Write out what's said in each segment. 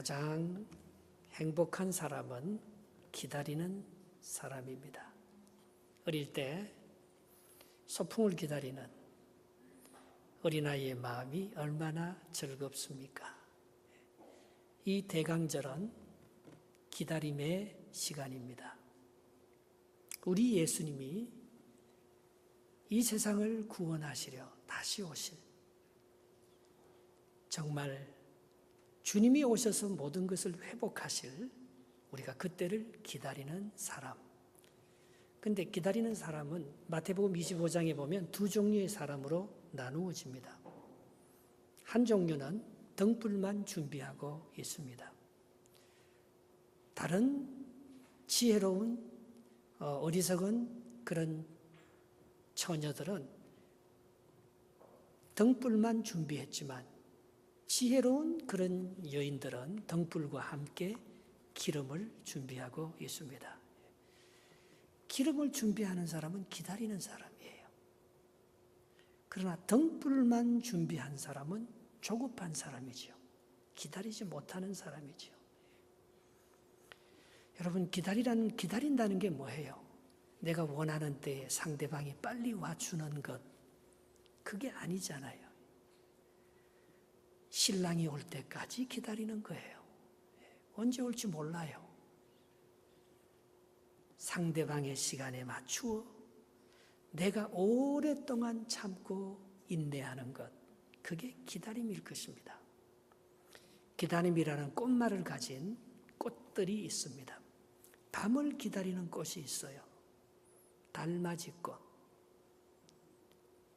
가장 행복한 사람은 기다리는 사람입니다. 어릴 때 소풍을 기다리는 어린아이의 마음이 얼마나 즐겁습니까? 이 대강절은 기다림의 시간입니다. 우리 예수님이 이 세상을 구원하시려 다시 오실, 정말 주님이 오셔서 모든 것을 회복하실 우리가 그때를 기다리는 사람. 근데 기다리는 사람은 마태복음 25장에 보면 두 종류의 사람으로 나누어집니다. 한 종류는 등불만 준비하고 있습니다. 다른 지혜로운 어리석은 그런 처녀들은 등불만 준비했지만 지혜로운 그런 여인들은 등불과 함께 기름을 준비하고 있습니다. 기름을 준비하는 사람은 기다리는 사람이에요. 그러나 등불만 준비한 사람은 조급한 사람이죠. 기다리지 못하는 사람이죠. 여러분, 기다린다는 게 뭐예요? 내가 원하는 때에 상대방이 빨리 와주는 것, 그게 아니잖아요. 신랑이 올 때까지 기다리는 거예요. 언제 올지 몰라요. 상대방의 시간에 맞추어 내가 오랫동안 참고 인내하는 것, 그게 기다림일 것입니다. 기다림이라는 꽃말을 가진 꽃들이 있습니다. 밤을 기다리는 꽃이 있어요. 달맞이꽃.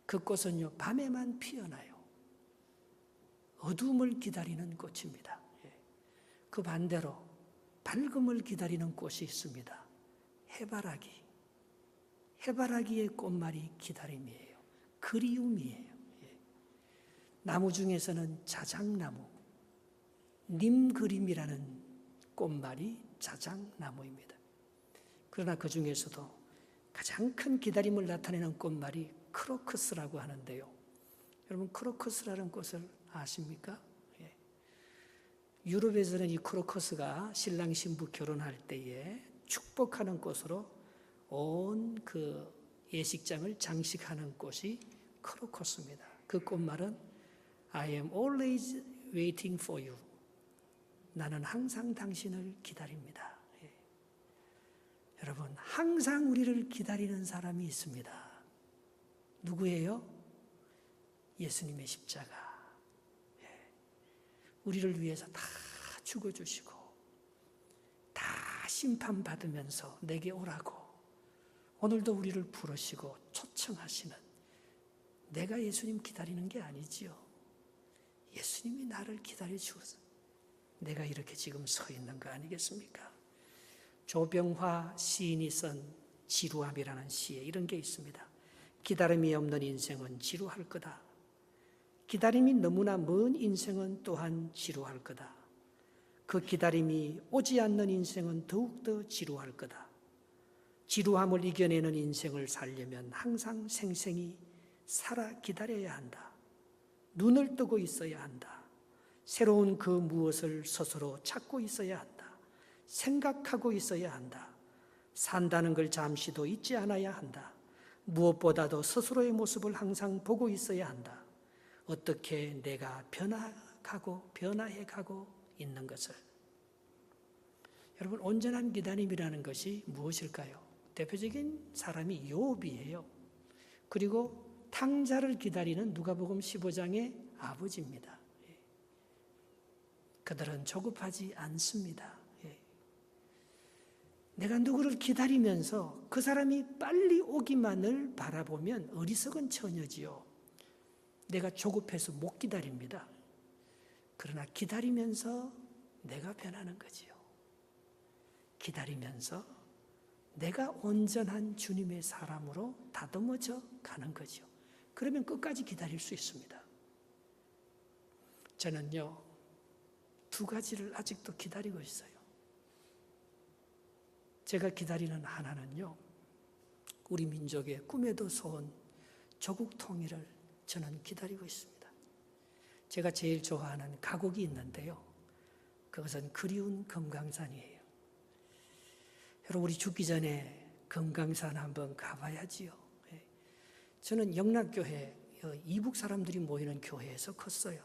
그 꽃은요, 밤에만 피어나요. 어둠을 기다리는 꽃입니다. 그 반대로 밝음을 기다리는 꽃이 있습니다. 해바라기. 해바라기의 꽃말이 기다림이에요. 그리움이에요. 나무 중에서는 자작나무, 님그림이라는 꽃말이 자작나무입니다. 그러나 그 중에서도 가장 큰 기다림을 나타내는 꽃말이 크로커스라고 하는데요. 여러분, 크로커스라는 꽃을 아십니까? 유럽에서는 이 크로커스가 신랑 신부 결혼할 때에 축복하는 꽃으로 온 그 예식장을 장식하는 꽃이 크로커스입니다. 그 꽃말은 I am always waiting for you. 나는 항상 당신을 기다립니다. 여러분, 항상 우리를 기다리는 사람이 있습니다. 누구예요? 예수님의 십자가. 우리를 위해서 다 죽어주시고 다 심판받으면서 내게 오라고 오늘도 우리를 부르시고 초청하시는, 내가 예수님 기다리는 게 아니지요. 예수님이 나를 기다려 주어서 내가 이렇게 지금 서 있는 거 아니겠습니까? 조병화 시인이 쓴 지루함이라는 시에 이런 게 있습니다. 기다림이 없는 인생은 지루할 거다. 기다림이 너무나 먼 인생은 또한 지루할 거다. 그 기다림이 오지 않는 인생은 더욱더 지루할 거다. 지루함을 이겨내는 인생을 살려면 항상 생생히 살아 기다려야 한다. 눈을 뜨고 있어야 한다. 새로운 그 무엇을 스스로 찾고 있어야 한다. 생각하고 있어야 한다. 산다는 걸 잠시도 잊지 않아야 한다. 무엇보다도 스스로의 모습을 항상 보고 있어야 한다. 어떻게 내가 변화해가고 있는 것을. 여러분, 온전한 기다림이라는 것이 무엇일까요? 대표적인 사람이 욥이에요. 그리고 탕자를 기다리는 누가복음 15장의 아버지입니다. 그들은 조급하지 않습니다. 내가 누구를 기다리면서 그 사람이 빨리 오기만을 바라보면 어리석은 처녀지요. 내가 조급해서 못 기다립니다. 그러나 기다리면서 내가 변하는 거지요. 기다리면서 내가 온전한 주님의 사람으로 다듬어져 가는 거죠. 그러면 끝까지 기다릴 수 있습니다. 저는요, 두 가지를 아직도 기다리고 있어요. 제가 기다리는 하나는요, 우리 민족의 꿈에도 소원 조국 통일을 저는 기다리고 있습니다. 제가 제일 좋아하는 가곡이 있는데요. 그 그것은 그리운 금강산이에요. 여러분, 우리 죽기 전에 금강산 한번 가봐야지요. 저는 영락교회, 이북 사람들이 모이는 교회에서 컸어요.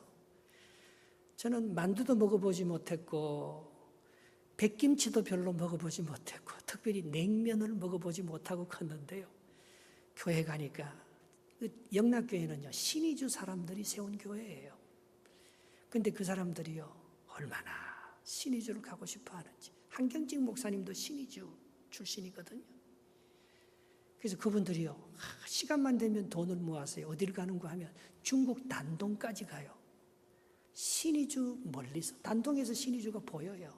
저는 만두도 먹어보지 못했고 백김치도 별로 먹어보지 못했고 특별히 냉면을 먹어보지 못하고 컸는데요. 교회 가니까 영락교회는요, 신의주 사람들이 세운 교회예요. 근데 그 사람들이요, 얼마나 신의주를 가고 싶어 하는지. 한경직 목사님도 신의주 출신이거든요. 그래서 그분들이요, 시간만 되면 돈을 모아서요, 어딜 가는가 하면 중국 단동까지 가요. 신의주 멀리서, 단동에서 신의주가 보여요.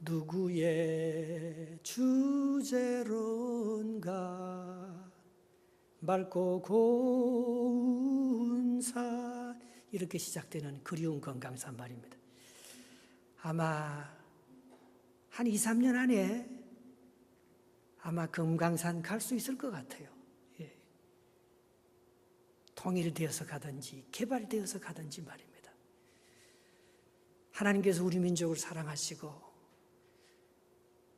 누구의 주제론가 맑고 고운 산, 이렇게 시작되는 그리운 금강산 말입니다. 아마 한 2, 3년 안에 아마 금강산 갈 수 있을 것 같아요. 예. 통일되어서 가든지 개발되어서 가든지 말입니다. 하나님께서 우리 민족을 사랑하시고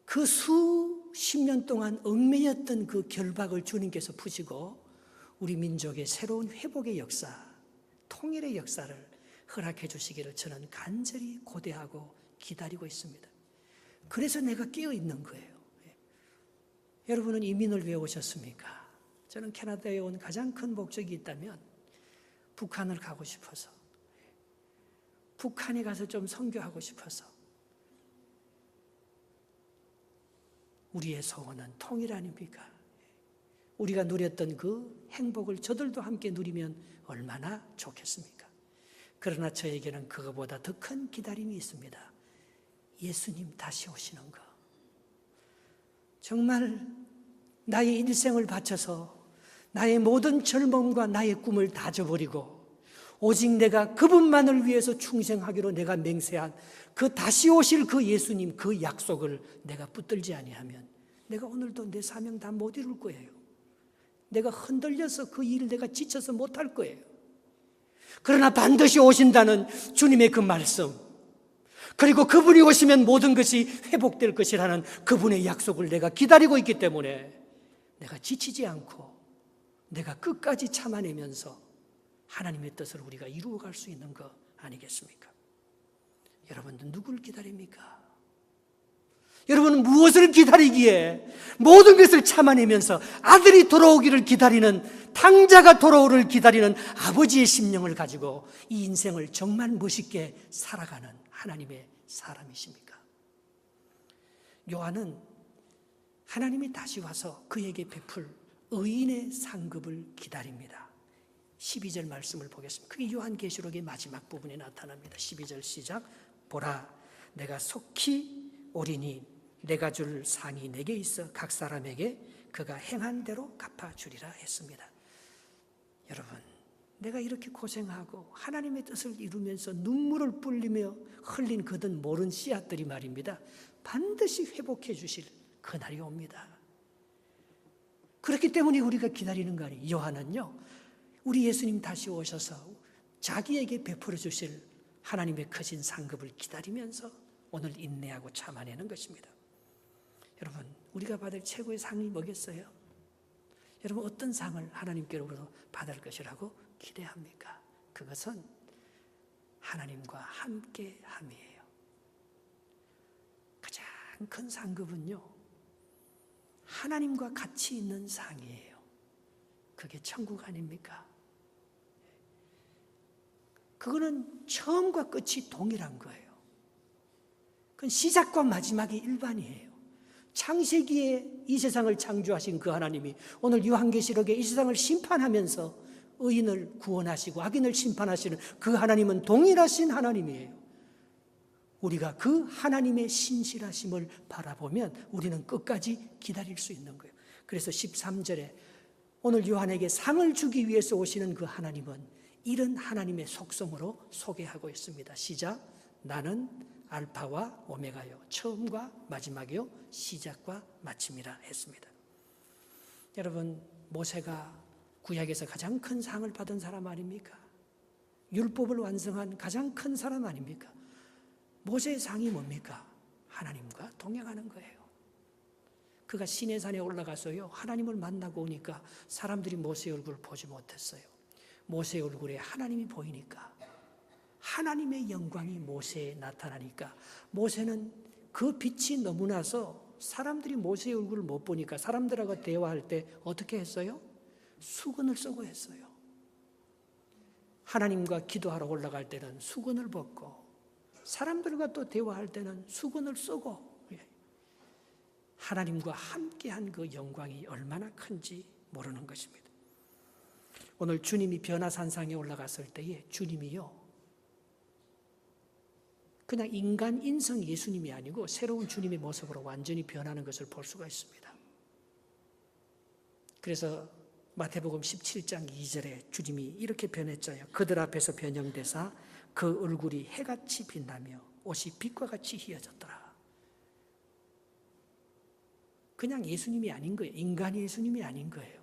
그 수십 년 동안 얽매였던 그 결박을 주님께서 푸시고 우리 민족의 새로운 회복의 역사, 통일의 역사를 허락해 주시기를 저는 간절히 고대하고 기다리고 있습니다. 그래서 내가 깨어 있는 거예요. 여러분은 이민을 왜 오셨습니까? 저는 캐나다에 온 가장 큰 목적이 있다면 북한을 가고 싶어서, 북한에 가서 좀 선교하고 싶어서. 우리의 소원은 통일 아닙니까? 우리가 누렸던 그 행복을 저들도 함께 누리면 얼마나 좋겠습니까? 그러나 저에게는 그거보다 더 큰 기다림이 있습니다. 예수님 다시 오시는 거. 정말 나의 일생을 바쳐서 나의 모든 젊음과 나의 꿈을 다 저버리고 오직 내가 그분만을 위해서 충성하기로 내가 맹세한 그 다시 오실 그 예수님, 그 약속을 내가 붙들지 아니하면 내가 오늘도 내 사명 다 못 이룰 거예요. 내가 흔들려서 그 일을 내가 지쳐서 못할 거예요. 그러나 반드시 오신다는 주님의 그 말씀, 그리고 그분이 오시면 모든 것이 회복될 것이라는 그분의 약속을 내가 기다리고 있기 때문에 내가 지치지 않고 내가 끝까지 참아내면서 하나님의 뜻을 우리가 이루어갈 수 있는 거 아니겠습니까? 여러분들 누구를 기다립니까? 여러분은 무엇을 기다리기에 모든 것을 참아내면서 아들이 돌아오기를 기다리는, 탕자가 돌아오기를 기다리는 아버지의 심령을 가지고 이 인생을 정말 멋있게 살아가는 하나님의 사람이십니까? 요한은 하나님이 다시 와서 그에게 베풀 의인의 상급을 기다립니다. 12절 말씀을 보겠습니다. 그게 요한계시록의 마지막 부분에 나타납니다. 12절 시작. 보라, 내가 속히 오리니 내가 줄 상이 내게 있어 각 사람에게 그가 행한 대로 갚아주리라 했습니다. 여러분, 내가 이렇게 고생하고 하나님의 뜻을 이루면서 눈물을 뿔리며 흘린 그들 모른 씨앗들이 말입니다, 반드시 회복해 주실 그날이 옵니다. 그렇기 때문에 우리가 기다리는 거 아니에요. 요한은요, 우리 예수님 다시 오셔서 자기에게 베풀어 주실 하나님의 크신 상급을 기다리면서 오늘 인내하고 참아내는 것입니다. 여러분, 우리가 받을 최고의 상이 뭐겠어요? 여러분, 어떤 상을 하나님께로부터 받을 것이라고 기대합니까? 그것은 하나님과 함께함이에요. 가장 큰 상급은요, 하나님과 같이 있는 상이에요. 그게 천국 아닙니까? 그거는 처음과 끝이 동일한 거예요. 그건 시작과 마지막이 일반이에요. 창세기에 이 세상을 창조하신 그 하나님이 오늘 요한계시록에 이 세상을 심판하면서 의인을 구원하시고 악인을 심판하시는 그 하나님은 동일하신 하나님이에요. 우리가 그 하나님의 신실하심을 바라보면 우리는 끝까지 기다릴 수 있는 거예요. 그래서 13절에 오늘 요한에게 상을 주기 위해서 오시는 그 하나님은 이런 하나님의 속성으로 소개하고 있습니다. 시작. 나는 알파와 오메가요, 처음과 마지막이요, 시작과 마침이라 했습니다. 여러분, 모세가 구약에서 가장 큰 상을 받은 사람 아닙니까? 율법을 완성한 가장 큰 사람 아닙니까? 모세의 상이 뭡니까? 하나님과 동행하는 거예요. 그가 시내산에 올라가서요, 하나님을 만나고 오니까 사람들이 모세의 얼굴을 보지 못했어요. 모세의 얼굴에 하나님이 보이니까, 하나님의 영광이 모세에 나타나니까 모세는 그 빛이 너무나서 사람들이 모세의 얼굴을 못 보니까 사람들하고 대화할 때 어떻게 했어요? 수건을 쓰고 했어요. 하나님과 기도하러 올라갈 때는 수건을 벗고, 사람들과 또 대화할 때는 수건을 쓰고, 하나님과 함께한 그 영광이 얼마나 큰지 모르는 것입니다. 오늘 주님이 변화산상에 올라갔을 때에 주님이요, 그냥 인간 인성 예수님이 아니고 새로운 주님의 모습으로 완전히 변하는 것을 볼 수가 있습니다. 그래서 마태복음 17장 2절에 주님이 이렇게 변했잖아요. 그들 앞에서 변형되사 그 얼굴이 해같이 빛나며 옷이 빛과 같이 희어졌더라. 그냥 예수님이 아닌 거예요. 인간이 예수님이 아닌 거예요.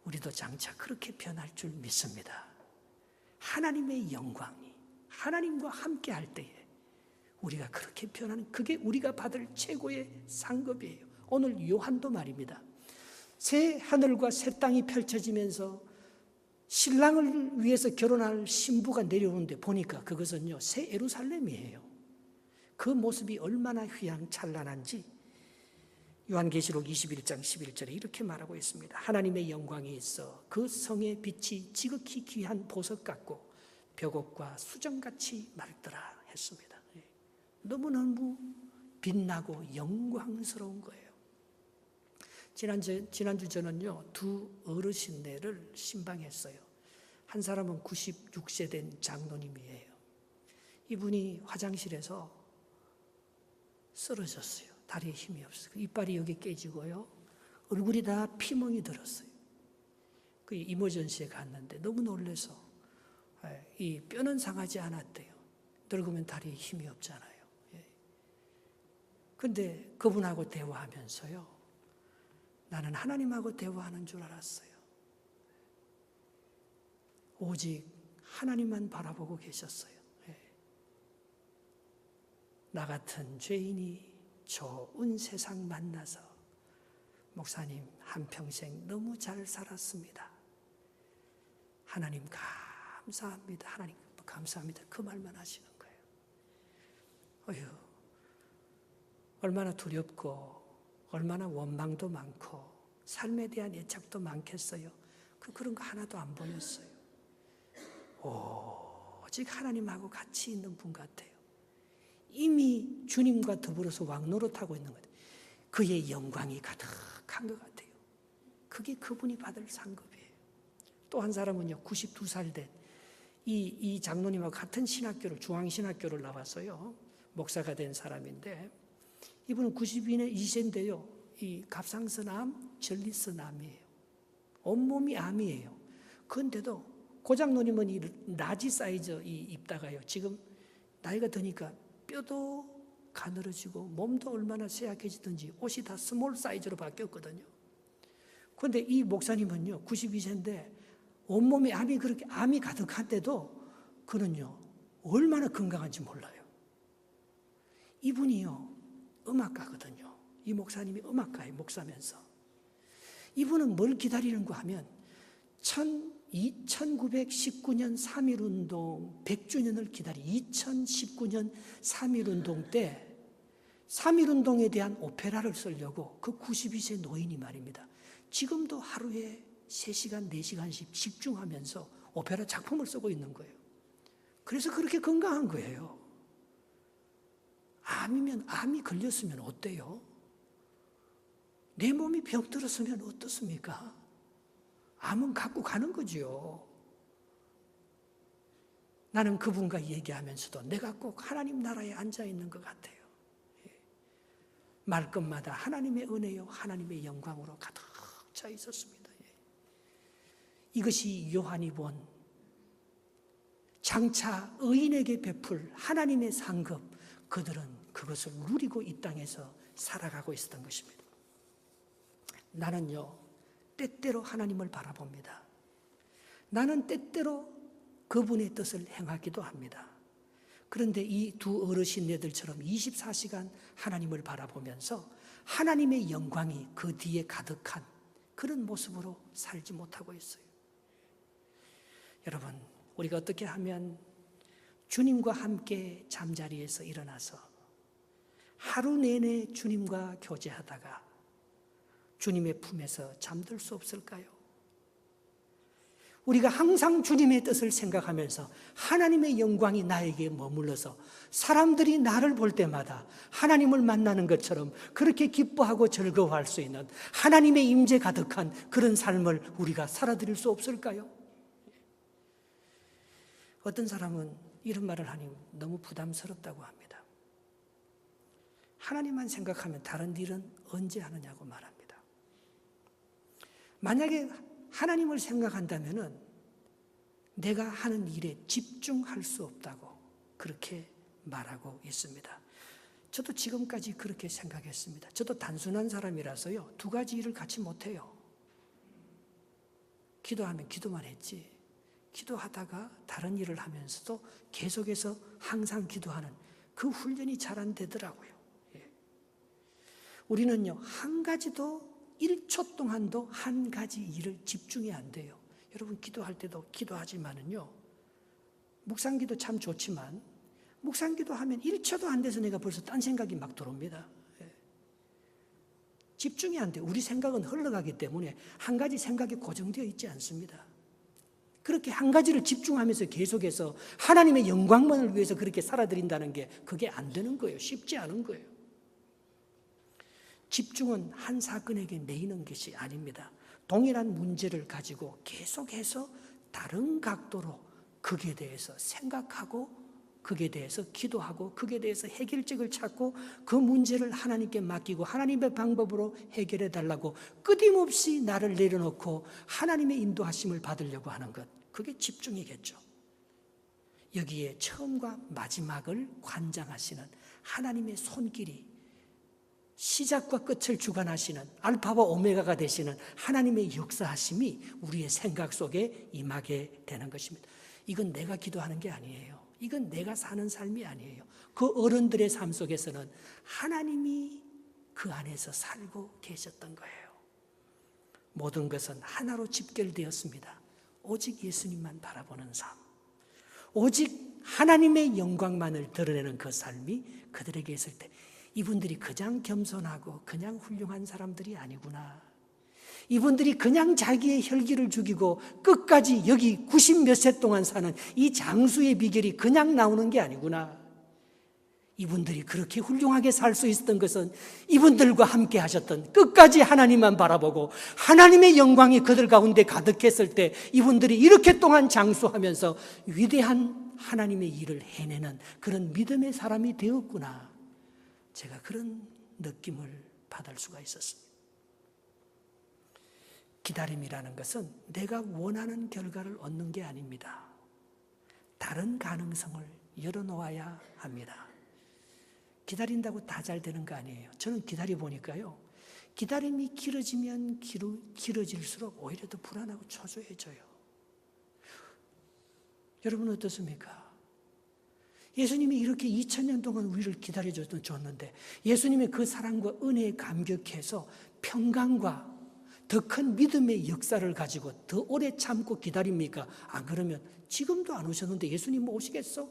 우리도 장차 그렇게 변할 줄 믿습니다. 하나님의 영광이 하나님과 함께 할 때에 우리가 그렇게 변하는, 그게 우리가 받을 최고의 상급이에요. 오늘 요한도 말입니다. 새 하늘과 새 땅이 펼쳐지면서 신랑을 위해서 결혼할 신부가 내려오는데 보니까 그것은요, 새 예루살렘이에요. 그 모습이 얼마나 휘황찬란한지 요한계시록 21장 11절에 이렇게 말하고 있습니다. 하나님의 영광이 있어 그 성의 빛이 지극히 귀한 보석 같고 벽옥과 수정같이 맑더라 했습니다. 너무너무 빛나고 영광스러운 거예요. 지난주 저는요, 두 어르신네를 신방했어요. 한 사람은 96세 된 장로님이에요. 이분이 화장실에서 쓰러졌어요. 다리에 힘이 없어요. 이빨이 여기 깨지고요, 얼굴이 다 피멍이 들었어요. 그 이머전시에 갔는데 너무 놀라서 이 뼈는 상하지 않았대요. 늙으면 다리에 힘이 없잖아요. 그런데 그분하고 대화하면서요, 나는 하나님하고 대화하는 줄 알았어요. 오직 하나님만 바라보고 계셨어요. 나 같은 죄인이 좋은 세상 만나서 목사님 한평생 너무 잘 살았습니다. 하나님 감사합니다. 하나님 감사합니다. 그 말만 하시는 거예요. 어휴, 얼마나 두렵고 얼마나 원망도 많고 삶에 대한 애착도 많겠어요. 그런 거 하나도 안 보였어요. 오직 하나님하고 같이 있는 분 같아요. 이미 주님과 더불어서 왕노릇하고 있는 것 같아요. 그의 영광이 가득한 것 같아요. 그게 그분이 받을 상급이에요. 또 한 사람은요, 92살 된 이 장로님하고 같은 신학교를, 중앙신학교를 나왔어요. 목사가 된 사람인데, 이분은 92세인데요, 이 갑상선암, 전리선암이에요. 온몸이 암이에요. 그런데도 고 장로님은 이 라지 사이즈 입다가요, 지금 나이가 드니까 뼈도 가늘어지고 몸도 얼마나 쇠약해지든지 옷이 다 스몰 사이즈로 바뀌었거든요. 그런데 이 목사님은요, 92세인데 온몸에 암이 가득한데도 그는요, 얼마나 건강한지 몰라요. 이분이요, 음악가거든요. 이 목사님이 음악가예요, 목사면서. 이분은 뭘 기다리는가 하면 1919년 3.1운동 100주년을 2019년 3.1운동 때 3.1운동에 대한 오페라를 쓰려고 그 92세 노인이 말입니다. 지금도 하루에 3시간, 4시간씩 집중하면서 오페라 작품을 쓰고 있는 거예요. 그래서 그렇게 건강한 거예요. 암이 걸렸으면 어때요? 내 몸이 병들었으면 어떻습니까? 암은 갖고 가는 거지요. 나는 그분과 얘기하면서도 내가 꼭 하나님 나라에 앉아 있는 것 같아요. 말끝마다 하나님의 은혜요, 하나님의 영광으로 가득 차 있었습니다. 이것이 요한이 본 장차 의인에게 베풀 하나님의 상급, 그들은 그것을 누리고 이 땅에서 살아가고 있었던 것입니다. 나는요, 때때로 하나님을 바라봅니다. 나는 때때로 그분의 뜻을 행하기도 합니다. 그런데 이 두 어르신네들처럼 24시간 하나님을 바라보면서 하나님의 영광이 그 뒤에 가득한 그런 모습으로 살지 못하고 있어요. 여러분, 우리가 어떻게 하면 주님과 함께 잠자리에서 일어나서 하루 내내 주님과 교제하다가 주님의 품에서 잠들 수 없을까요? 우리가 항상 주님의 뜻을 생각하면서 하나님의 영광이 나에게 머물러서 사람들이 나를 볼 때마다 하나님을 만나는 것처럼 그렇게 기뻐하고 즐거워할 수 있는 하나님의 임재 가득한 그런 삶을 우리가 살아드릴 수 없을까요? 어떤 사람은 이런 말을 하니 너무 부담스럽다고 합니다. 하나님만 생각하면 다른 일은 언제 하느냐고 말합니다. 만약에 하나님을 생각한다면 내가 하는 일에 집중할 수 없다고 그렇게 말하고 있습니다. 저도 지금까지 그렇게 생각했습니다. 저도 단순한 사람이라서요, 두 가지 일을 같이 못해요. 기도하면 기도만 했지, 기도하다가 다른 일을 하면서도 계속해서 항상 기도하는 그 훈련이 잘 안 되더라고요. 우리는요, 한 가지도 1초 동안도 한 가지 일을 집중이 안 돼요. 여러분, 기도할 때도 기도하지만은요, 묵상기도 참 좋지만 묵상기도 하면 1초도 안 돼서 내가 벌써 딴 생각이 막 들어옵니다. 집중이 안 돼요. 우리 생각은 흘러가기 때문에 한 가지 생각이 고정되어 있지 않습니다. 그렇게 한 가지를 집중하면서 계속해서 하나님의 영광만을 위해서 그렇게 살아드린다는 게 그게 안 되는 거예요. 쉽지 않은 거예요. 집중은 한 사건에게 매이는 것이 아닙니다. 동일한 문제를 가지고 계속해서 다른 각도로 그에 대해서 생각하고 그에 대해서 기도하고 그에 대해서 해결책을 찾고 그 문제를 하나님께 맡기고 하나님의 방법으로 해결해 달라고 끊임없이 나를 내려놓고 하나님의 인도하심을 받으려고 하는 것, 그게 집중이겠죠. 여기에 처음과 마지막을 관장하시는 하나님의 손길이, 시작과 끝을 주관하시는 알파와 오메가가 되시는 하나님의 역사하심이 우리의 생각 속에 임하게 되는 것입니다. 이건 내가 기도하는 게 아니에요. 이건 내가 사는 삶이 아니에요. 그 어른들의 삶 속에서는 하나님이 그 안에서 살고 계셨던 거예요. 모든 것은 하나로 집결되었습니다. 오직 예수님만 바라보는 삶, 오직 하나님의 영광만을 드러내는 그 삶이 그들에게 있을 때 이분들이 그냥 겸손하고 그냥 훌륭한 사람들이 아니구나. 이분들이 그냥 자기의 혈기를 죽이고 끝까지 여기 90몇 세 동안 사는 이 장수의 비결이 그냥 나오는 게 아니구나. 이분들이 그렇게 훌륭하게 살 수 있었던 것은 이분들과 함께 하셨던, 끝까지 하나님만 바라보고 하나님의 영광이 그들 가운데 가득했을 때 이분들이 이렇게 동안 장수하면서 위대한 하나님의 일을 해내는 그런 믿음의 사람이 되었구나. 제가 그런 느낌을 받을 수가 있었습니다. 기다림이라는 것은 내가 원하는 결과를 얻는 게 아닙니다. 다른 가능성을 열어놓아야 합니다. 기다린다고 다 잘 되는 거 아니에요. 저는 기다려보니까요, 기다림이 길어지면 길어질수록 오히려 더 불안하고 초조해져요. 여러분 어떻습니까? 예수님이 이렇게 2000년 동안 우리를 기다려줬는데 예수님의 그 사랑과 은혜에 감격해서 평강과 더 큰 믿음의 역사를 가지고 더 오래 참고 기다립니까? 안 그러면 지금도 안 오셨는데 예수님 오시겠어?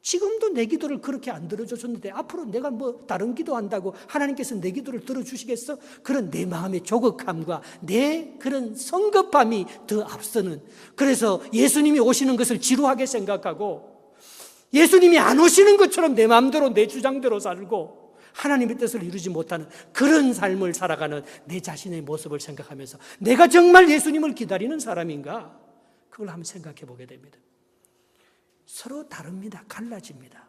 지금도 내 기도를 그렇게 안 들어주셨는데 앞으로 내가 뭐 다른 기도한다고 하나님께서 내 기도를 들어주시겠어? 그런 내 마음의 조급함과 내 그런 성급함이 더 앞서는, 그래서 예수님이 오시는 것을 지루하게 생각하고 예수님이 안 오시는 것처럼 내 마음대로 내 주장대로 살고 하나님의 뜻을 이루지 못하는 그런 삶을 살아가는 내 자신의 모습을 생각하면서 내가 정말 예수님을 기다리는 사람인가? 그걸 한번 생각해 보게 됩니다. 서로 다릅니다. 갈라집니다.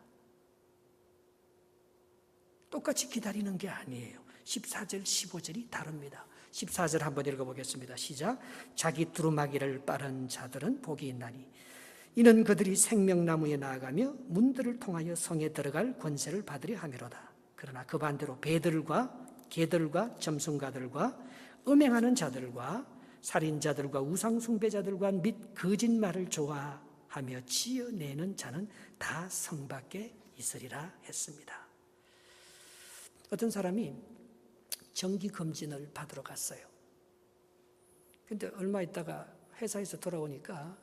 똑같이 기다리는 게 아니에요. 14절, 15절이 다릅니다. 14절 한번 읽어보겠습니다. 시작. 자기 두루마기를 빠른 자들은 복이 있나니 이는 그들이 생명나무에 나아가며 문들을 통하여 성에 들어갈 권세를 받으려 함이로다. 그러나 그 반대로 배들과 개들과 점순가들과 음행하는 자들과 살인자들과 우상숭배자들과 및 거짓말을 좋아하며 지어내는 자는 다 성 밖에 있으리라 했습니다. 어떤 사람이 정기검진을 받으러 갔어요. 근데 얼마 있다가 회사에서 돌아오니까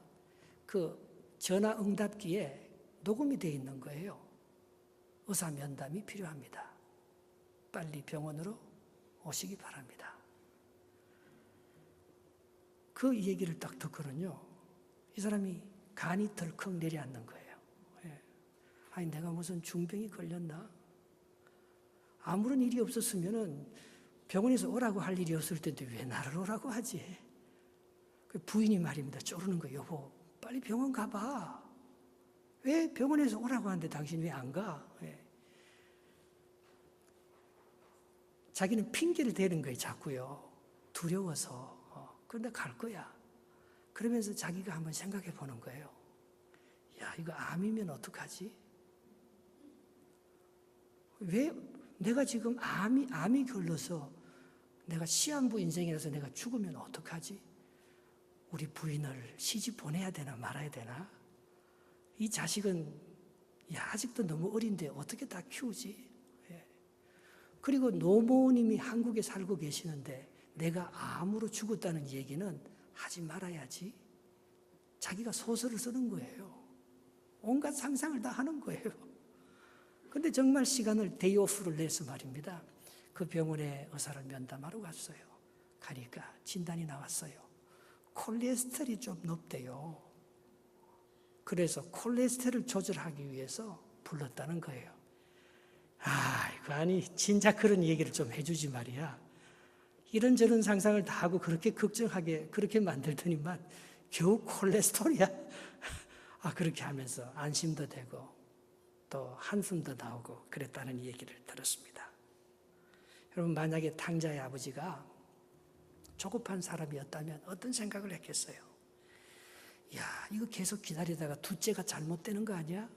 그 전화 응답기에 녹음이 되어 있는 거예요. 의사 면담이 필요합니다. 빨리 병원으로 오시기 바랍니다. 그 얘기를 딱 듣거든요. 이 사람이 간이 덜컥 내려앉는 거예요. 아니, 내가 무슨 중병이 걸렸나? 아무런 일이 없었으면은 병원에서 오라고 할 일이 없을 텐데 왜 나를 오라고 하지? 그 부인이 말입니다. 쪼르는 거예요. 여보, 빨리 병원 가봐. 왜 병원에서 오라고 하는데 당신 왜 안 가? 자기는 핑계를 대는 거예요, 자꾸요. 두려워서. 그런데 갈 거야. 그러면서 자기가 한번 생각해 보는 거예요. 야, 이거 암이면 어떡하지? 왜 내가 지금 암이 걸려서 내가 시한부 인생이라서 내가 죽으면 어떡하지? 우리 부인을 시집 보내야 되나 말아야 되나? 이 자식은 야, 아직도 너무 어린데 어떻게 다 키우지? 그리고 노모님이 한국에 살고 계시는데 내가 암으로 죽었다는 얘기는 하지 말아야지. 자기가 소설을 쓰는 거예요. 온갖 상상을 다 하는 거예요. 근데 정말 시간을 데이오프를 내서 말입니다. 그 병원에 의사를 면담하러 갔어요. 가니까 진단이 나왔어요. 콜레스테롤이 좀 높대요. 그래서 콜레스테롤을 조절하기 위해서 불렀다는 거예요. 아니 진짜 그런 얘기를 좀 해주지 말이야. 이런저런 상상을 다 하고 그렇게 걱정하게 그렇게 만들더니만 겨우 콜레스테롤이야. 그렇게 하면서 안심도 되고 또 한숨도 나오고 그랬다는 얘기를 들었습니다. 여러분, 만약에 탕자의 아버지가 조급한 사람이었다면 어떤 생각을 했겠어요? 야, 이거 계속 기다리다가 둘째가 잘못되는 거 아니야?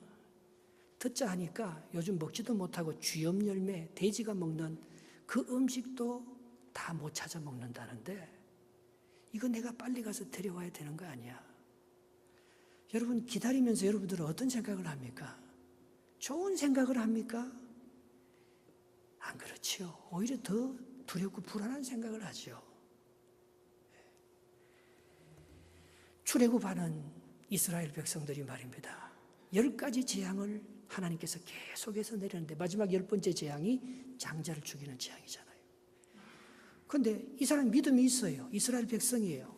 듣자 하니까 요즘 먹지도 못하고 쥐염 열매, 돼지가 먹는 그 음식도 다 못 찾아 먹는다는데 이거 내가 빨리 가서 데려와야 되는 거 아니야? 여러분, 기다리면서 여러분들은 어떤 생각을 합니까? 좋은 생각을 합니까? 안 그렇지요. 오히려 더 두렵고 불안한 생각을 하죠. 출애굽하는 이스라엘 백성들이 말입니다. 10가지 재앙을 하나님께서 계속해서 내렸는데 마지막 10번째 재앙이 장자를 죽이는 재앙이잖아요. 그런데 이 사람 믿음이 있어요. 이스라엘 백성이에요.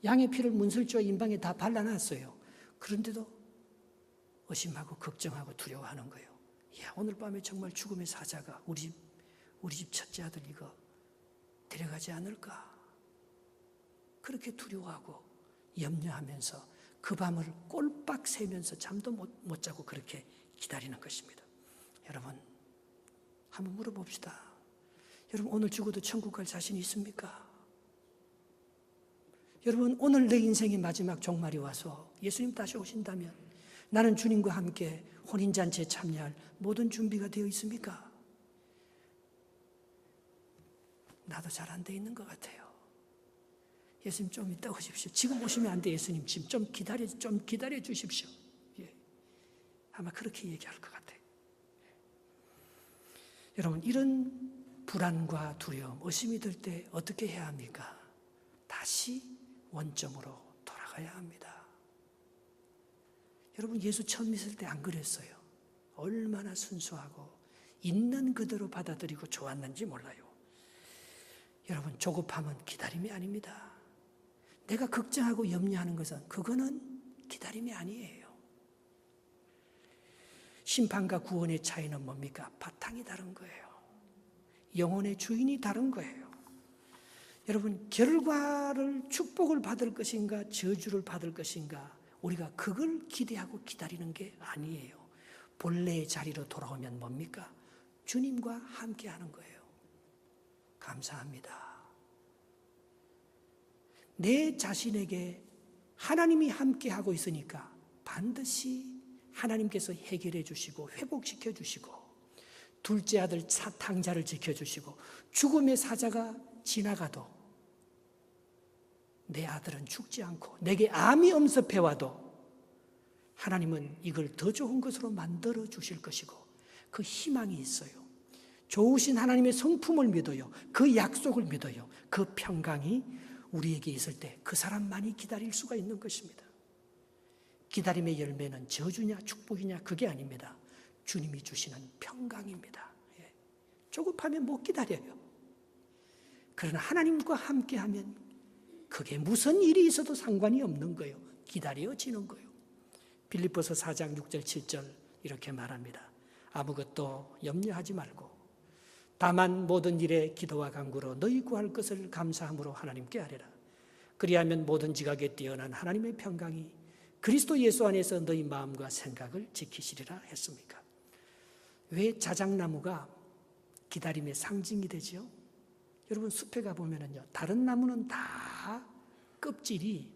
양의 피를 문설주와 인방에 다 발라놨어요. 그런데도 의심하고 걱정하고 두려워하는 거예요. 야, 오늘 밤에 정말 죽음의 사자가 우리 집 첫째 아들 이거 데려가지 않을까? 그렇게 두려워하고 염려하면서 그 밤을 꼴박 새면서 잠도 못 자고 그렇게 기다리는 것입니다. 여러분, 한번 물어봅시다. 여러분, 오늘 죽어도 천국 갈 자신 있습니까? 여러분, 오늘 내 인생의 마지막 종말이 와서 예수님 다시 오신다면 나는 주님과 함께 혼인잔치에 참여할 모든 준비가 되어 있습니까? 나도 잘 안 돼 있는 것 같아요. 예수님 좀 이따 오십시오. 지금 오시면 안 돼. 예수님 지금 좀 기다려 주십시오. 아마 그렇게 얘기할 것 같아요. 여러분, 이런 불안과 두려움, 의심이 들 때 어떻게 해야 합니까? 다시 원점으로 돌아가야 합니다. 여러분, 예수 처음 믿을 때 안 그랬어요. 얼마나 순수하고 있는 그대로 받아들이고 좋았는지 몰라요. 여러분, 조급함은 기다림이 아닙니다. 내가 걱정하고 염려하는 것은 그거는 기다림이 아니에요. 심판과 구원의 차이는 뭡니까? 바탕이 다른 거예요. 영혼의 주인이 다른 거예요. 여러분, 결과를 축복을 받을 것인가 저주를 받을 것인가 우리가 그걸 기대하고 기다리는 게 아니에요. 본래의 자리로 돌아오면 뭡니까? 주님과 함께하는 거예요. 감사합니다. 내 자신에게 하나님이 함께하고 있으니까 반드시 하나님께서 해결해 주시고 회복시켜 주시고 둘째 아들 탕자를 지켜주시고 죽음의 사자가 지나가도 내 아들은 죽지 않고 내게 암이 엄습해와도 하나님은 이걸 더 좋은 것으로 만들어 주실 것이고 그 희망이 있어요. 좋으신 하나님의 성품을 믿어요. 그 약속을 믿어요. 그 평강이 우리에게 있을 때 그 사람만이 기다릴 수가 있는 것입니다. 기다림의 열매는 저주냐 축복이냐 그게 아닙니다. 주님이 주시는 평강입니다. 조급하면 못 기다려요. 그러나 하나님과 함께하면 그게 무슨 일이 있어도 상관이 없는 거예요. 기다려지는 거예요. 빌립보서 4장 6절 7절 이렇게 말합니다. 아무것도 염려하지 말고 다만 모든 일에 기도와 간구로 너희 구할 것을 감사함으로 하나님께 아뢰라. 그리하면 모든 지각에 뛰어난 하나님의 평강이 그리스도 예수 안에서 너희 마음과 생각을 지키시리라 했습니까? 왜 자작나무가 기다림의 상징이 되죠? 여러분 숲에 가보면요, 다른 나무는 다 껍질이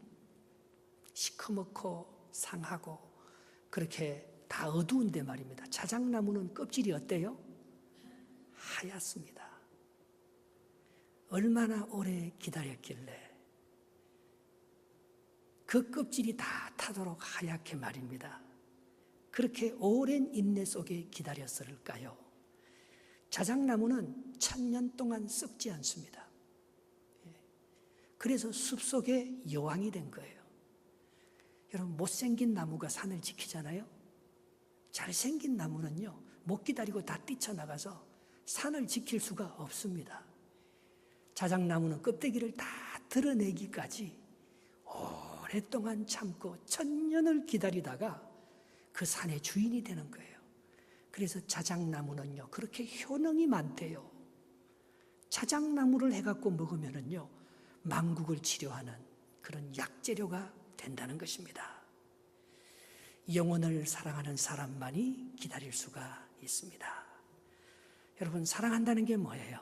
시커멓고 상하고 그렇게 다 어두운데 말입니다. 자작나무는 껍질이 어때요? 하얗습니다. 얼마나 오래 기다렸길래 그 껍질이 다 타도록 하얗게 말입니다. 그렇게 오랜 인내 속에 기다렸을까요? 자작나무는 1000년 동안 썩지 않습니다. 그래서 숲속의 여왕이 된 거예요. 여러분 못생긴 나무가 산을 지키잖아요. 잘생긴 나무는요 못 기다리고 다 뛰쳐나가서 산을 지킬 수가 없습니다. 자작나무는 껍데기를 다 드러내기까지 오랫동안 참고 1000년을 기다리다가 그 산의 주인이 되는 거예요. 그래서 자작나무는요 그렇게 효능이 많대요. 자작나무를 해갖고 먹으면은요 만국을 치료하는 그런 약재료가 된다는 것입니다. 영혼을 사랑하는 사람만이 기다릴 수가 있습니다. 여러분 사랑한다는 게 뭐예요?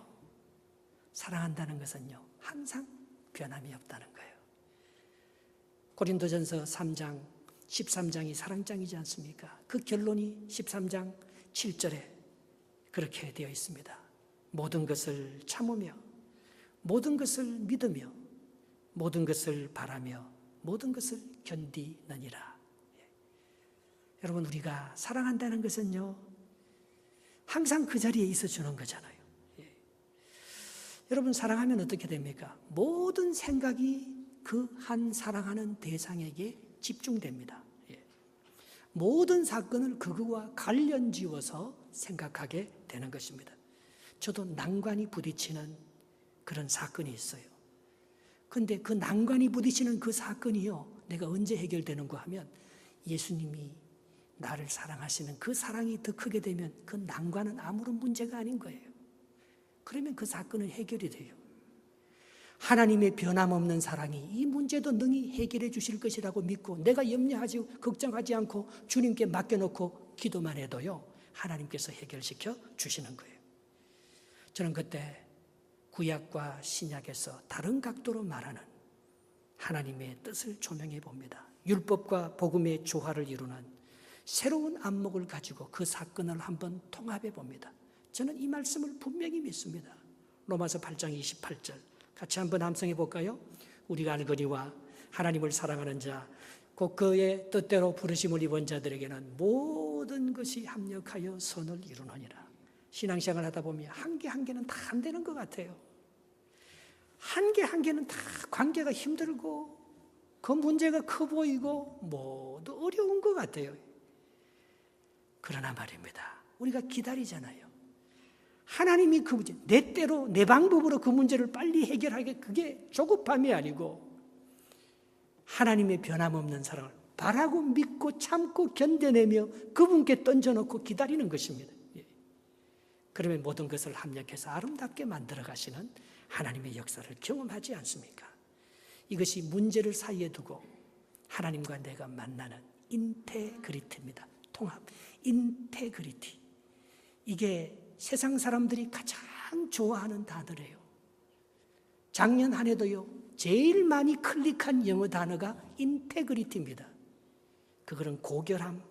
사랑한다는 것은요 항상 변함이 없다는 거예요. 고린도전서 3장 13장이 사랑장이지 않습니까? 그 결론이 13장 7절에 그렇게 되어 있습니다. 모든 것을 참으며 모든 것을 믿으며 모든 것을 바라며 모든 것을 견디느니라. 여러분 우리가 사랑한다는 것은요 항상 그 자리에 있어 주는 거잖아요. 여러분 사랑하면 어떻게 됩니까? 모든 생각이 그 한 사랑하는 대상에게 집중됩니다. 모든 사건을 그거와 관련 지어서 생각하게 되는 것입니다. 저도 난관이 부딪히는 그런 사건이 있어요. 근데 그 난관이 부딪히는 그 사건이요 내가 언제 해결되는가 하면 예수님이 나를 사랑하시는 그 사랑이 더 크게 되면 그 난관은 아무런 문제가 아닌 거예요. 그러면 그 사건은 해결이 돼요. 하나님의 변함없는 사랑이 이 문제도 능히 해결해 주실 것이라고 믿고 내가 염려하지 걱정하지 않고 주님께 맡겨놓고 기도만 해도요 하나님께서 해결시켜 주시는 거예요. 저는 그때 구약과 신약에서 다른 각도로 말하는 하나님의 뜻을 조명해 봅니다. 율법과 복음의 조화를 이루는 새로운 안목을 가지고 그 사건을 한번 통합해 봅니다. 저는 이 말씀을 분명히 믿습니다. 로마서 8장 28절 같이 한번 함성해 볼까요? 우리가 알거니와 하나님을 사랑하는 자 곧 그의 뜻대로 부르심을 입은 자들에게는 모든 것이 합력하여 선을 이루느니라. 신앙생활 하다 보면 한 개 한 개는 다 안 되는 것 같아요. 한 개 한 개는 다 관계가 힘들고 그 문제가 커 보이고 모두 어려운 것 같아요. 그러나 말입니다. 우리가 기다리잖아요. 하나님이 그 문제, 내 때로 내 방법으로 그 문제를 빨리 해결하게 그게 조급함이 아니고 하나님의 변함없는 사랑을 바라고 믿고 참고 견뎌내며 그분께 던져놓고 기다리는 것입니다. 그러면 모든 것을 합력해서 아름답게 만들어 가시는 하나님의 역사를 경험하지 않습니까? 이것이 문제를 사이에 두고 하나님과 내가 만나는 인테그리티입니다. 통합, 인테그리티. 이게 세상 사람들이 가장 좋아하는 단어래요. 작년 한 해도요 제일 많이 클릭한 영어 단어가 인테그리티입니다. 그거는 고결함,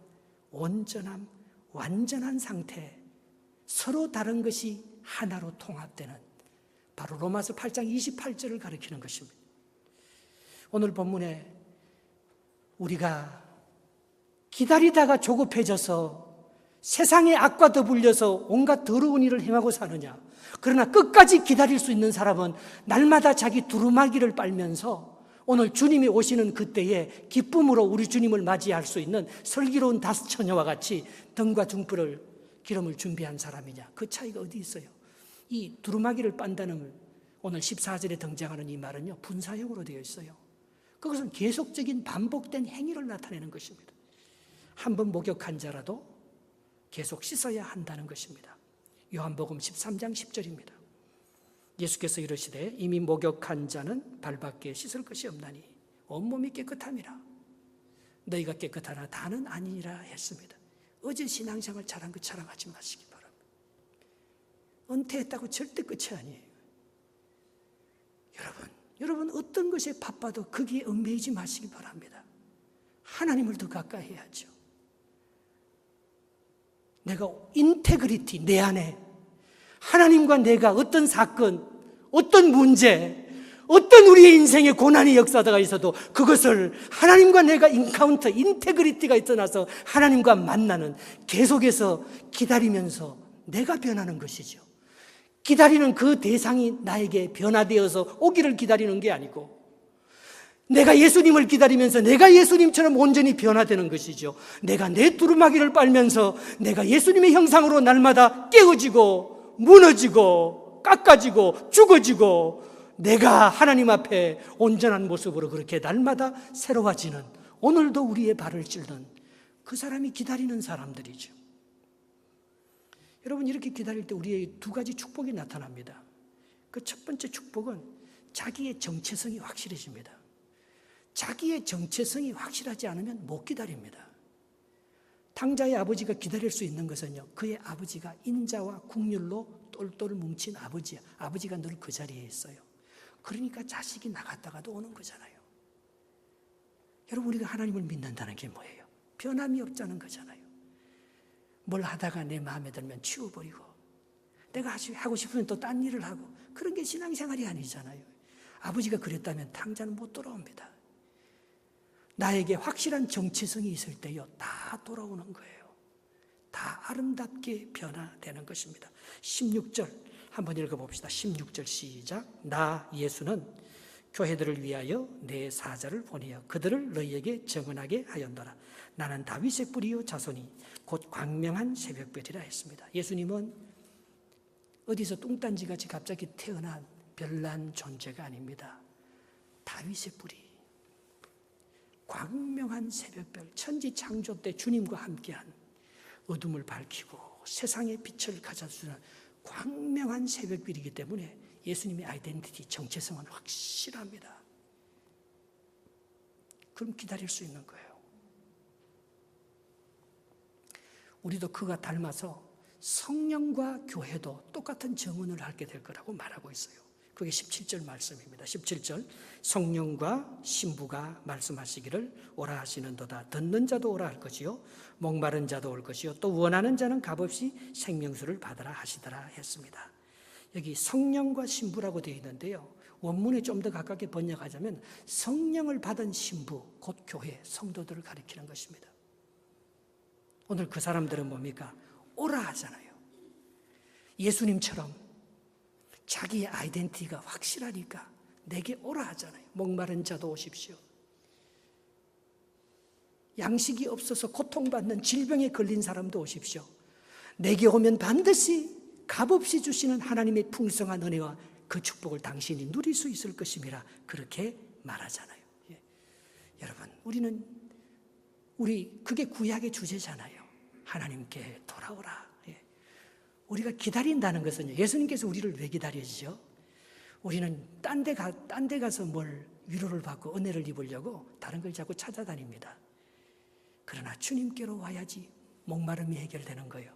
온전함, 완전한 상태, 서로 다른 것이 하나로 통합되는 바로 로마서 8장 28절을 가리키는 것입니다. 오늘 본문에 우리가 기다리다가 조급해져서 세상의 악과 더불려서 온갖 더러운 일을 행하고 사느냐, 그러나 끝까지 기다릴 수 있는 사람은 날마다 자기 두루마기를 빨면서 오늘 주님이 오시는 그때에 기쁨으로 우리 주님을 맞이할 수 있는 슬기로운 다섯 처녀와 같이 등과 중불을 기름을 준비한 사람이냐, 그 차이가 어디 있어요? 이 두루마기를 빤다는 오늘 14절에 등장하는 이 말은요, 분사형으로 되어 있어요. 그것은 계속적인 반복된 행위를 나타내는 것입니다. 한번 목욕한 자라도 계속 씻어야 한다는 것입니다. 요한복음 13장 10절입니다. 예수께서 이르시되 이미 목욕한 자는 발밖에 씻을 것이 없나니 온몸이 깨끗함이라. 너희가 깨끗하나 다는 아니니라 했습니다. 어제 신앙생활 잘한 거 자랑하지 마시기 바랍니다. 은퇴했다고 절대 끝이 아니에요. 여러분 어떤 것에 바빠도 거기에 얽매이지 마시기 바랍니다. 하나님을 더 가까이 해야죠. 내가 인테그리티, 내 안에 하나님과 내가 어떤 사건, 어떤 문제, 어떤 우리의 인생의 고난이 역사가 있어도 그것을 하나님과 내가 인카운터, 인테그리티가 있어나서 하나님과 만나는, 계속해서 기다리면서 내가 변하는 것이죠. 기다리는 그 대상이 나에게 변화되어서 오기를 기다리는 게 아니고 내가 예수님을 기다리면서 내가 예수님처럼 온전히 변화되는 것이죠. 내가 내 두루마기를 빨면서 내가 예수님의 형상으로 날마다 깨어지고 무너지고 깎아지고 죽어지고 내가 하나님 앞에 온전한 모습으로 그렇게 날마다 새로워지는, 오늘도 우리의 발을 찔는 그 사람이 기다리는 사람들이죠. 여러분, 이렇게 기다릴 때 우리의 두 가지 축복이 나타납니다. 그 첫 번째 축복은 자기의 정체성이 확실해집니다. 자기의 정체성이 확실하지 않으면 못 기다립니다. 탕자의 아버지가 기다릴 수 있는 것은요, 그의 아버지가 인자와 국률로 똘똘 뭉친 아버지야. 아버지가 늘 그 자리에 있어요. 그러니까 자식이 나갔다가도 오는 거잖아요. 여러분, 우리가 하나님을 믿는다는 게 뭐예요? 변함이 없자는 거잖아요. 뭘 하다가 내 마음에 들면 치워버리고, 내가 하고 싶으면 또 딴 일을 하고, 그런 게 신앙생활이 아니잖아요. 아버지가 그랬다면 탕자는 못 돌아옵니다. 나에게 확실한 정체성이 있을 때요, 다 돌아오는 거예요. 다 아름답게 변화되는 것입니다. 16절 한번 읽어봅시다. 16절 시작. 나 예수는 교회들을 위하여 내 사자를 보내어 그들을 너희에게 정언하게 하였노라. 나는 다윗의 뿌리요 자손이 곧 광명한 새벽별이라 했습니다. 예수님은 어디서 뚱딴지같이 갑자기 태어난 별난 존재가 아닙니다. 다윗의 뿌리, 광명한 새벽별, 천지 창조 때 주님과 함께한 어둠을 밝히고 세상의 빛을 가져주는 광명한 새벽별이기 때문에 예수님의 아이덴티티, 정체성은 확실합니다. 그럼 기다릴 수 있는 거예요. 우리도 그가 닮아서 성령과 교회도 똑같은 정언을 하게 될 거라고 말하고 있어요. 그게 17절 말씀입니다. 17절, 성령과 신부가 말씀하시기를 오라 하시는도다. 듣는 자도 오라 할 것이요 목마른 자도 올 것이요 또 원하는 자는 값없이 생명수를 받으라 하시더라 했습니다. 여기 성령과 신부라고 되어 있는데요, 원문에 좀 더 가깝게 번역하자면 성령을 받은 신부, 곧 교회, 성도들을 가리키는 것입니다. 오늘 그 사람들은 뭡니까? 오라 하잖아요. 예수님처럼 자기의 아이덴티티가 확실하니까 내게 오라 하잖아요. 목마른 자도 오십시오. 양식이 없어서 고통받는 질병에 걸린 사람도 오십시오. 내게 오면 반드시 값없이 주시는 하나님의 풍성한 은혜와 그 축복을 당신이 누릴 수 있을 것임이라 그렇게 말하잖아요. 예. 여러분, 그게 구약의 주제잖아요. 하나님께 돌아오라. 예. 우리가 기다린다는 것은요, 예수님께서 우리를 왜 기다리시죠? 우리는 딴 데 가서 뭘 위로를 받고 은혜를 입으려고 다른 걸 자꾸 찾아다닙니다. 그러나 주님께로 와야지 목마름이 해결되는 거예요.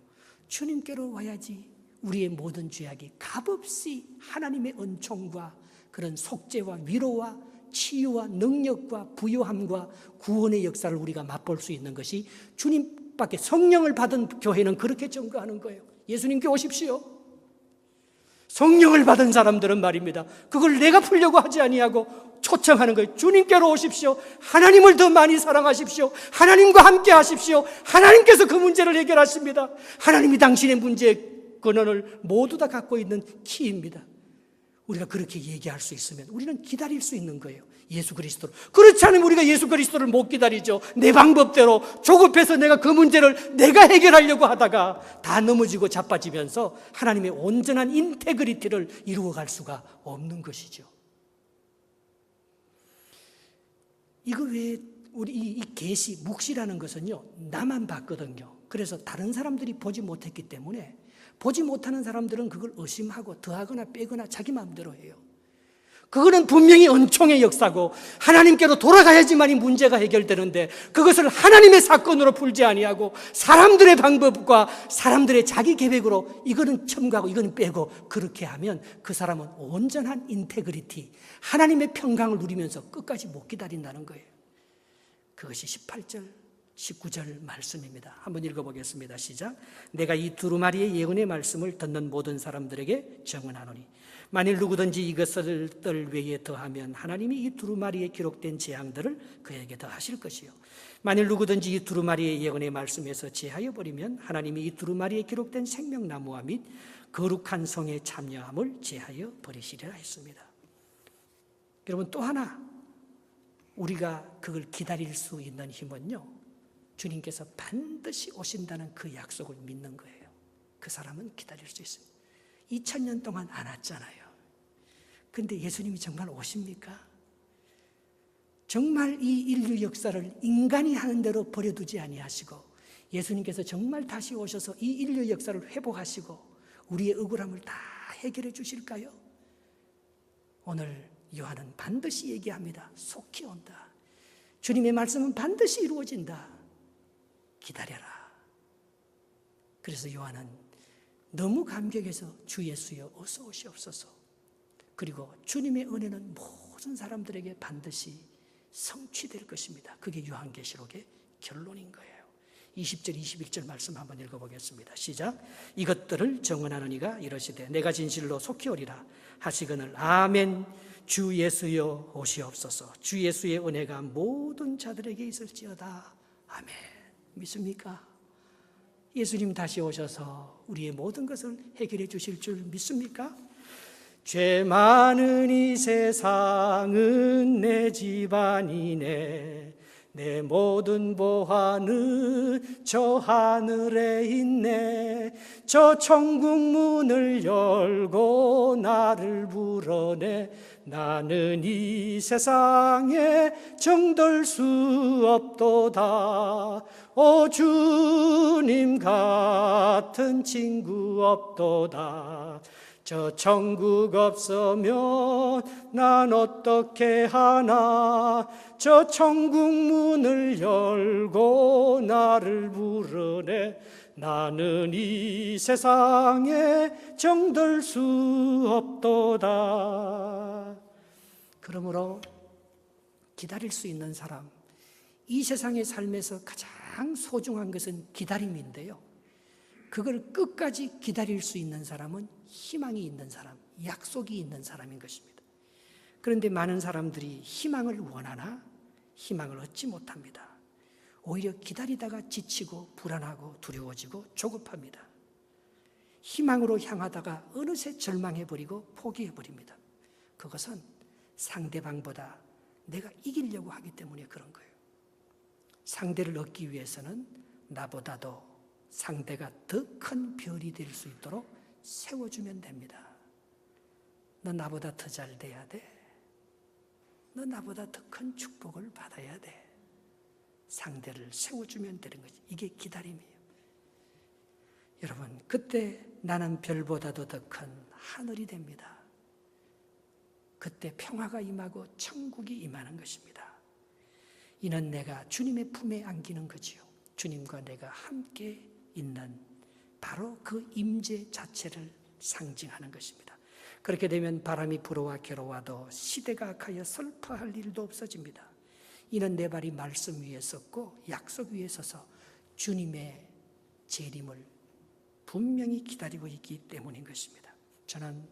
주님께로 와야지 우리의 모든 죄악이 값없이 하나님의 은총과 그런 속죄와 위로와 치유와 능력과 부요함과 구원의 역사를 우리가 맛볼 수 있는 것이 주님밖에, 성령을 받은 교회는 그렇게 증거하는 거예요. 예수님께 오십시오. 성령을 받은 사람들은 말입니다, 그걸 내가 풀려고 하지 아니하고 초청하는 거예요. 주님께로 오십시오. 하나님을 더 많이 사랑하십시오. 하나님과 함께 하십시오. 하나님께서 그 문제를 해결하십니다. 하나님이 당신의 문제의 근원을 모두 다 갖고 있는 키입니다. 우리가 그렇게 얘기할 수 있으면 우리는 기다릴 수 있는 거예요. 예수 그리스도를. 그렇지 않으면 우리가 예수 그리스도를 못 기다리죠. 내 방법대로 조급해서 내가 그 문제를 내가 해결하려고 하다가 다 넘어지고 자빠지면서 하나님의 온전한 인테그리티를 이루어갈 수가 없는 것이죠. 이거 왜 우리 이 계시, 묵시라는 것은요, 나만 봤거든요. 그래서 다른 사람들이 보지 못했기 때문에 보지 못하는 사람들은 그걸 의심하고 더하거나 빼거나 자기 마음대로 해요. 그거는 분명히 은총의 역사고 하나님께로 돌아가야지만 이 문제가 해결되는데 그것을 하나님의 사건으로 풀지 아니하고 사람들의 방법과 사람들의 자기 계획으로 이거는 첨가하고 이거는 빼고 그렇게 하면 그 사람은 온전한 인테그리티, 하나님의 평강을 누리면서 끝까지 못 기다린다는 거예요. 그것이 18절 19절 말씀입니다. 한번 읽어보겠습니다. 시작. 내가 이 두루마리의 예언의 말씀을 듣는 모든 사람들에게 증언하노니 만일 누구든지 이것을 외에 더하면 하나님이 이 두루마리에 기록된 재앙들을 그에게 더하실 것이요 만일 누구든지 이 두루마리의 예언의 말씀에서 제하여 버리면 하나님이 이 두루마리에 기록된 생명나무와 및 거룩한 성의 참여함을 제하여 버리시리라 했습니다. 여러분, 또 하나 우리가 그걸 기다릴 수 있는 힘은요, 주님께서 반드시 오신다는 그 약속을 믿는 거예요. 그 사람은 기다릴 수 있어요. 2000년 동안 안 왔잖아요. 근데 예수님이 정말 오십니까? 정말 이 인류 역사를 인간이 하는 대로 버려두지 아니하시고 예수님께서 정말 다시 오셔서 이 인류 역사를 회복하시고 우리의 억울함을 다 해결해 주실까요? 오늘 요한은 반드시 얘기합니다. 속히 온다. 주님의 말씀은 반드시 이루어진다. 기다려라. 그래서 요한은 너무 감격해서 주 예수여 어서 오시옵소서. 그리고 주님의 은혜는 모든 사람들에게 반드시 성취될 것입니다. 그게 요한계시록의 결론인 거예요. 20절 21절 말씀 한번 읽어보겠습니다. 시작. 이것들을 증언하는 이가 이러시되 내가 진실로 속히 오리라 하시거늘 아멘. 주 예수여 오시옵소서. 주 예수의 은혜가 모든 자들에게 있을지어다. 아멘. 믿습니까? 예수님 다시 오셔서 우리의 모든 것을 해결해 주실 줄 믿습니까? 죄 많은 이 세상은 내 집안이네. 내 모든 보화는 저 하늘에 있네. 저 천국 문을 열고 나를 불러내. 나는 이 세상에 정들 수 없도다. 오 주님 같은 친구 없도다. 저 천국 없으면 난 어떻게 하나. 저 천국 문을 열고 나를 부르네. 나는 이 세상에 정들 수 없도다. 그러므로 기다릴 수 있는 사람, 이 세상의 삶에서 가장 소중한 것은 기다림인데요, 그걸 끝까지 기다릴 수 있는 사람은 희망이 있는 사람, 약속이 있는 사람인 것입니다. 그런데 많은 사람들이 희망을 원하나 희망을 얻지 못합니다. 오히려 기다리다가 지치고 불안하고 두려워지고 조급합니다. 희망으로 향하다가 어느새 절망해버리고 포기해버립니다. 그것은 상대방보다 내가 이기려고 하기 때문에 그런 거예요. 상대를 얻기 위해서는 나보다도 상대가 더 큰 별이 될 수 있도록 세워주면 됩니다. 너 나보다 더 잘 돼야 돼. 너 나보다 더 큰 축복을 받아야 돼. 상대를 세워주면 되는 거지. 이게 기다림이에요. 여러분, 그때 나는 별보다도 더 큰 하늘이 됩니다. 그때 평화가 임하고 천국이 임하는 것입니다. 이는 내가 주님의 품에 안기는 거지요. 주님과 내가 함께 있는 바로 그 임재 자체를 상징하는 것입니다. 그렇게 되면 바람이 불어와 괴로워도 시대가 악하여 슬퍼할 일도 없어집니다. 이는 내 발이 말씀 위에 섰고 약속 위에 서서 주님의 재림을 분명히 기다리고 있기 때문인 것입니다. 저는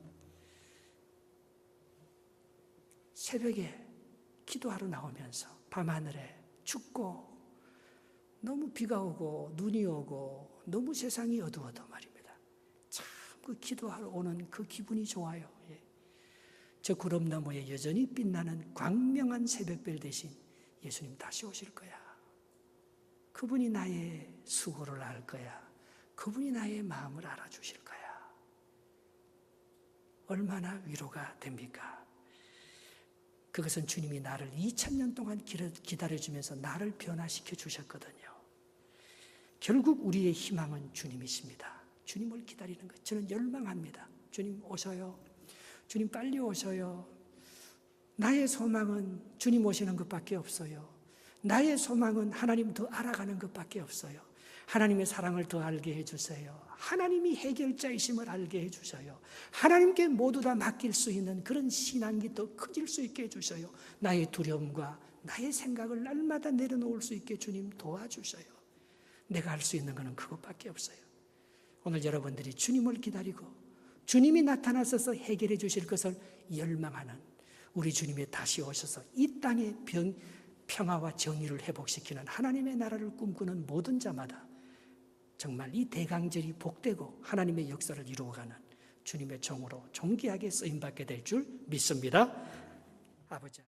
새벽에 기도하러 나오면서 밤하늘에 춥고 너무 비가 오고 눈이 오고 너무 세상이 어두워도 말입니다. 참 그 기도하러 오는 그 기분이 좋아요. 예. 저 구름 너머에 여전히 빛나는 광명한 새벽별 대신 예수님 다시 오실 거야. 그분이 나의 수고를 알 거야. 그분이 나의 마음을 알아주실 거야. 얼마나 위로가 됩니까? 그것은 주님이 나를 2000년 동안 기다려주면서 나를 변화시켜 주셨거든요. 결국 우리의 희망은 주님이십니다. 주님을 기다리는 것, 저는 열망합니다. 주님 오셔요. 주님 빨리 오셔요. 나의 소망은 주님 오시는 것밖에 없어요. 나의 소망은 하나님 더 알아가는 것밖에 없어요. 하나님의 사랑을 더 알게 해주세요. 하나님이 해결자이심을 알게 해주셔요. 하나님께 모두 다 맡길 수 있는 그런 신앙이 더 커질 수 있게 해주셔요. 나의 두려움과 나의 생각을 날마다 내려놓을 수 있게 주님 도와주셔요. 내가 할 수 있는 것은 그것밖에 없어요. 오늘 여러분들이 주님을 기다리고 주님이 나타나셔서 해결해 주실 것을 열망하는 우리 주님이 다시 오셔서 이 땅의 평화와 정의를 회복시키는 하나님의 나라를 꿈꾸는 모든 자마다 정말 이 대강절이 복되고 하나님의 역사를 이루어가는 주님의 종으로 존귀하게 쓰임받게 될 줄 믿습니다. 아버지.